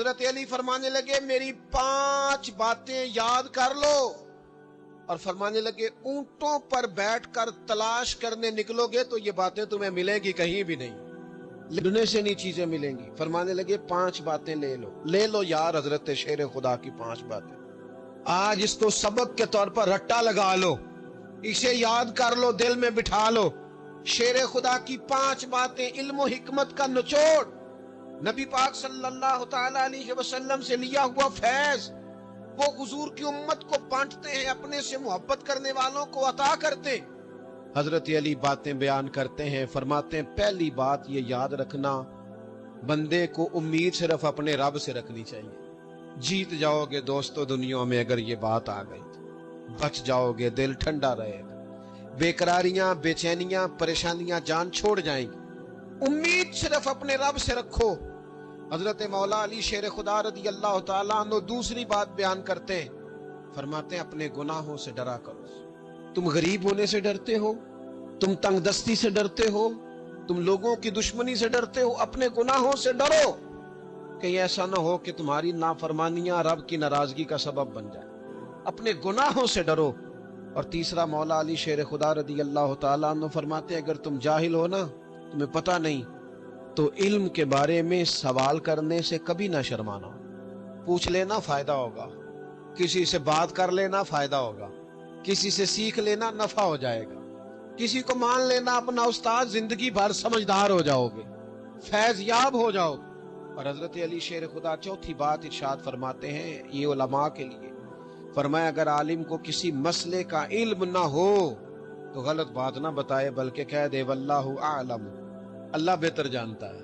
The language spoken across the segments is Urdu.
حضرت علی فرمانے لگے میری 5 باتیں یاد کر لو، اور فرمانے لگے اونٹوں پر بیٹھ کر تلاش کرنے نکلو گے تو یہ باتیں تمہیں ملیں گی کہیں بھی نہیں، لڑنے سے نہیں چیزیں ملیں گی۔ فرمانے لگے 5 باتیں لے لو یار حضرت شیر خدا کی 5 باتیں، آج اس کو سبق کے طور پر رٹا لگا لو، اسے یاد کر لو، دل میں بٹھا لو۔ شیر خدا کی 5 باتیں، علم و حکمت کا نچوڑ، نبی پاک صلی اللہ تعالی علیہ وسلم سے لیا ہوا فیض، وہ حضور کی امت کو بانٹتے ہیں، اپنے سے محبت کرنے والوں کو عطا کرتے ہیں۔ حضرت علی باتیں بیان کرتے ہیں، فرماتے ہیں پہلی بات یہ یاد رکھنا، بندے کو امید صرف اپنے رب سے رکھنی چاہیے۔ جیت جاؤ گے دوستو دنیا میں اگر یہ بات آ گئی، بچ جاؤ گے، دل ٹھنڈا رہے گا، بے قراریاں، بے چینیاں، پریشانیاں جان چھوڑ جائیں گی۔ امید صرف اپنے رب سے رکھو۔ حضرت مولا علی شیر خدا رضی اللہ تعالیٰ عنہ دوسری بات بیان کرتے ہیں، فرماتے ہیں اپنے گناہوں سے ڈرا کرو۔ تم غریب ہونے سے ڈرتے ہو، تم تنگ دستی سے ڈرتے ہو، تم لوگوں کی دشمنی سے ڈرتے ہو، اپنے گناہوں سے ڈرو، کہیں ایسا نہ ہو کہ تمہاری نافرمانیاں رب کی ناراضگی کا سبب بن جائے۔ اپنے گناہوں سے ڈرو۔ اور تیسرا مولا علی شیر خدا رضی اللہ تعالیٰ عنہ فرماتے ہیں اگر تم جاہل ہو نا، تمہیں پتہ نہیں، تو علم کے بارے میں سوال کرنے سے کبھی نہ شرمانا، پوچھ لینا فائدہ ہوگا، کسی سے بات کر لینا فائدہ ہوگا، کسی سے سیکھ لینا نفع ہو جائے گا، کسی کو مان لینا اپنا استاد، زندگی بھر سمجھدار ہو جاؤ گے، فیض یاب ہو جاؤ گے۔ اور حضرت علی شیر خدا چوتھی بات ارشاد فرماتے ہیں یہ علماء کے لیے، فرمایا اگر عالم کو کسی مسئلے کا علم نہ ہو تو غلط بات نہ بتائے بلکہ کہہ دے واللہ اعلم، اللہ بہتر جانتا ہے۔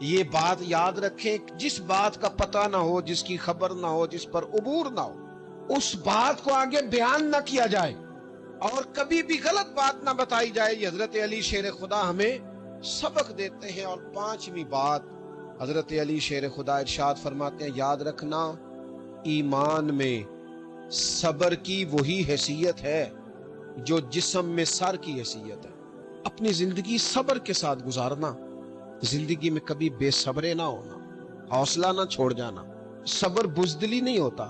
یہ بات یاد رکھیں، جس بات کا پتہ نہ ہو، جس کی خبر نہ ہو، جس پر عبور نہ ہو، اس بات کو آگے بیان نہ کیا جائے اور کبھی بھی غلط بات نہ بتائی جائے۔ یہ حضرت علی شیر خدا ہمیں سبق دیتے ہیں۔ اور 5ویں بات حضرت علی شیر خدا ارشاد فرماتے ہیں یاد رکھنا، ایمان میں صبر کی وہی حیثیت ہے جو جسم میں سر کی حیثیت ہے۔ اپنی زندگی صبر کے ساتھ گزارنا، زندگی میں کبھی بے صبرے نہ ہونا، حوصلہ نہ چھوڑ جانا۔ صبر بزدلی نہیں ہوتا،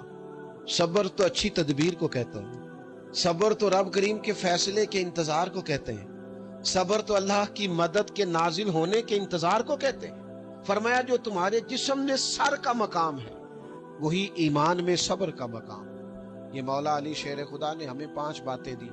صبر تو اچھی تدبیر کو کہتے ہیں، صبر تو رب کریم کے فیصلے کے انتظار کو کہتے ہیں، صبر تو اللہ کی مدد کے نازل ہونے کے انتظار کو کہتے ہیں۔ فرمایا جو تمہارے جسم میں سر کا مقام ہے وہی ایمان میں صبر کا مقام۔ یہ مولا علی شیر خدا نے ہمیں 5 باتیں دی۔